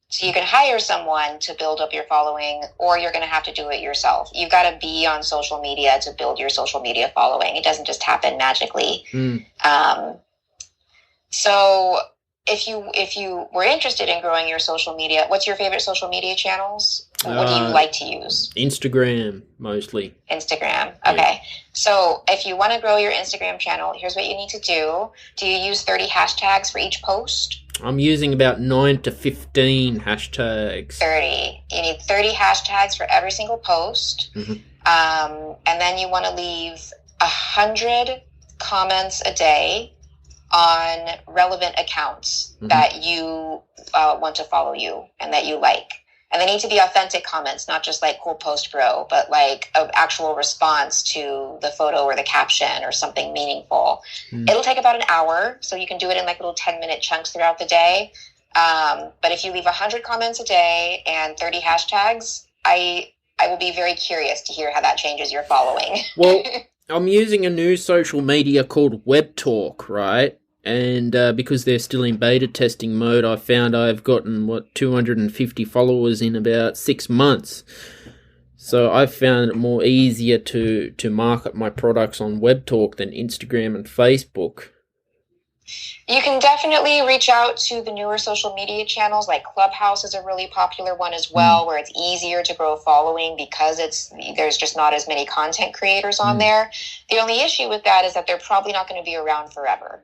So you can hire someone to build up your following, or you're going to have to do it yourself. You've got to be on social media to build your social media following. It doesn't just happen magically. So if you were interested in growing your social media, what's your favorite social media channels? What do you like to use? Instagram, mostly. Instagram. Okay. Yeah. So if you want to grow your Instagram channel, here's what you need to do. Do you use 30 hashtags for each post? I'm using about 9 to 15 hashtags. 30. You need 30 hashtags for every single post. And then you want to leave 100 comments a day on relevant accounts that you want to follow you and that you like. And they need to be authentic comments, not just like cool post bro, but like an actual response to the photo or the caption or something meaningful. It'll take about an hour, so you can do it in like little 10-minute chunks throughout the day. But if you leave 100 comments a day and 30 hashtags, I will be very curious to hear how that changes your following. Well, I'm using a new social media called Webtalk, right? And because they're still in beta testing mode, I found I've gotten, 250 followers in about 6 months. So I've found it more easier to market my products on Webtalk than Instagram and Facebook. You can definitely reach out to the newer social media channels, like Clubhouse is a really popular one as well, where it's easier to grow a following because there's just not as many content creators on there. The only issue with that is that they're probably not going to be around forever.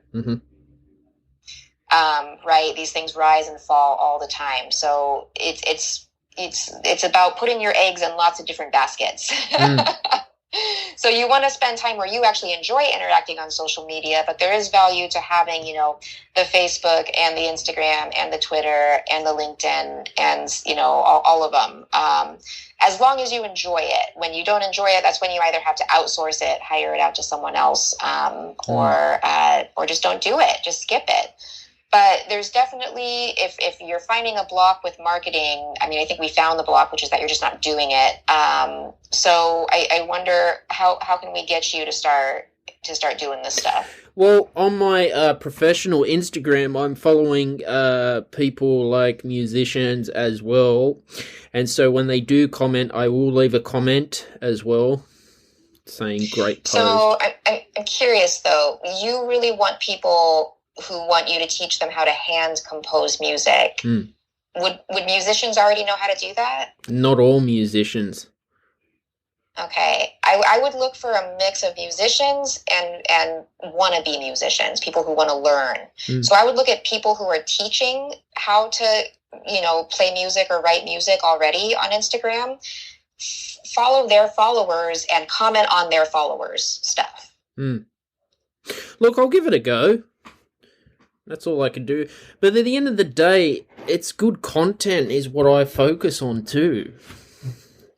Right? These things rise and fall all the time. So it's about putting your eggs in lots of different baskets. So you want to spend time where you actually enjoy interacting on social media, but there is value to having, the Facebook and the Instagram and the Twitter and the LinkedIn and, all of them. As long as you enjoy it. When you don't enjoy it, that's when you either have to outsource it, hire it out to someone else, or just don't do it. Just skip it. But there's definitely, if you're finding a block with marketing, I mean, I think we found the block, which is that you're just not doing it. So I wonder how can we get you to start doing this stuff? Well, on my professional Instagram, I'm following people like musicians as well. And so when they do comment, I will leave a comment as well saying great post. So I'm curious, though. You really want people who want you to teach them how to hand compose music. Would musicians already know how to do that? Not all musicians. Okay. I would look for a mix of musicians and wannabe musicians, people who want to learn. So I would look at people who are teaching how to, play music or write music already on Instagram, follow their followers and comment on their followers' stuff. Look, I'll give it a go. That's all I can do. But at the end of the day, it's good content is what I focus on too.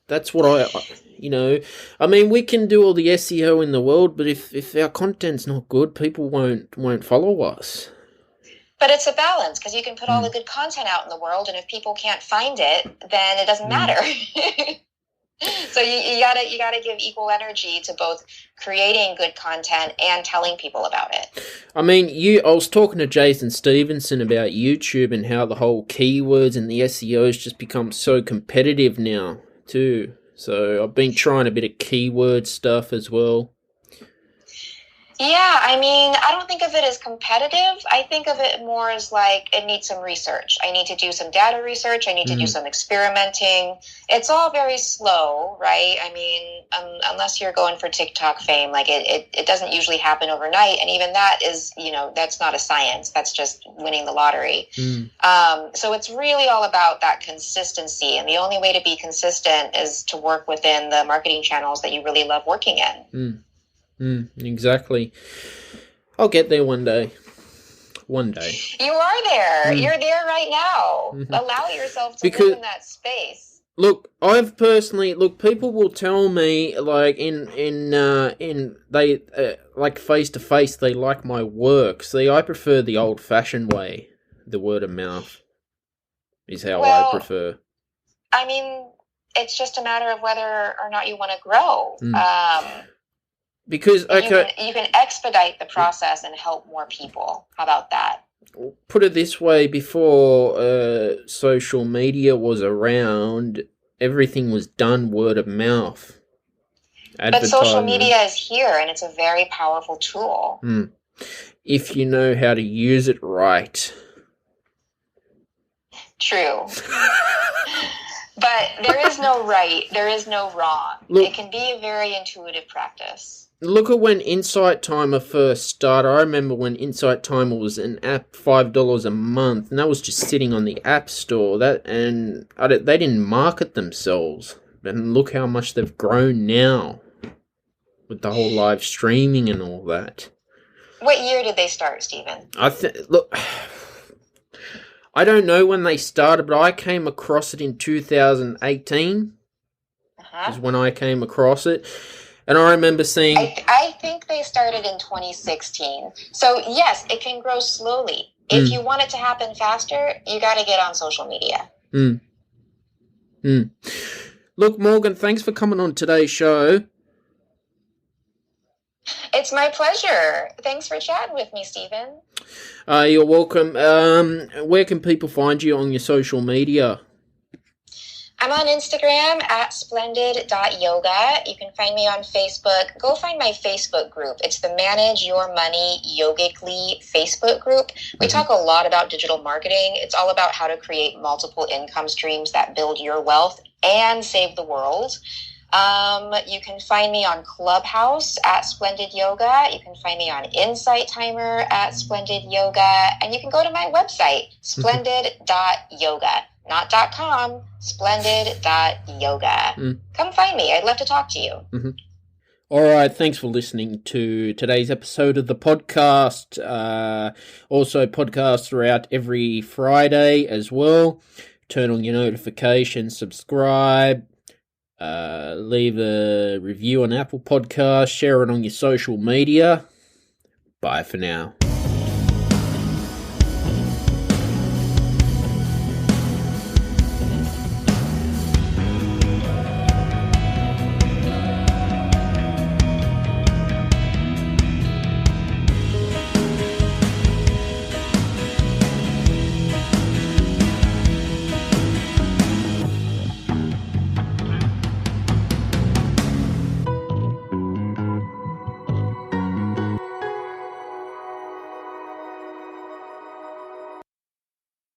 That's what I mean, we can do all the SEO in the world, but if our content's not good, people won't follow us. But it's a balance, because you can put all the good content out in the world, and if people can't find it, then it doesn't matter. So you gotta give equal energy to both creating good content and telling people about it. I mean, I was talking to Jason Stevenson about YouTube and how the whole keywords and the SEO has just become so competitive now too. So I've been trying a bit of keyword stuff as well. Yeah, I mean, I don't think of it as competitive. I think of it more as like it needs some research. I need to do some data research. I need to do some experimenting. It's all very slow, right? I mean, unless you're going for TikTok fame, like it doesn't usually happen overnight. And even that is, that's not a science. That's just winning the lottery. So it's really all about that consistency. And the only way to be consistent is to work within the marketing channels that you really love working in. Exactly. I'll get there one day. One day. You are there. You're there right now. Allow yourself to live in that space. Look, people will tell me like like face to face they like my work. See, I prefer the old fashioned way. The word of mouth is how I prefer. I mean, it's just a matter of whether or not you want to grow. Because you can expedite the process and help more people. How about that? Put it this way, before social media was around, everything was done word of mouth. But social media is here, and it's a very powerful tool. If you know how to use it right. True. But there is no right, there is no wrong. It can be a very intuitive practice. Look at when Insight Timer first started. I remember when Insight Timer was an app, $5 a month, and that was just sitting on the App Store. They didn't market themselves. And look how much they've grown now with the whole live streaming and all that. What year did they start, Stephen? I don't know when they started, but I came across it in 2018. Is when I came across it. And I remember seeing... I think they started in 2016. So, yes, it can grow slowly. If you want it to happen faster, you got to get on social media. Look, Morgan, thanks for coming on today's show. It's my pleasure. Thanks for chatting with me, Stephen. You're welcome. Where can people find you on your social media? I'm on Instagram at splendid.yoga. You can find me on Facebook. Go find my Facebook group. It's the Manage Your Money Yogically Facebook group. We talk a lot about digital marketing. It's all about how to create multiple income streams that build your wealth and save the world. You can find me on Clubhouse at Splendid Yoga. You can find me on Insight Timer at Splendid Yoga. And you can go to my website, splendid.yoga. Not .com, splendid.yoga. Come find me. I'd love to talk to you. All right, thanks for listening to today's episode of the podcast. Also, podcasts are out every Friday as well. Turn on your notifications, subscribe, leave a review on Apple Podcasts, share it on your social media. Bye for now.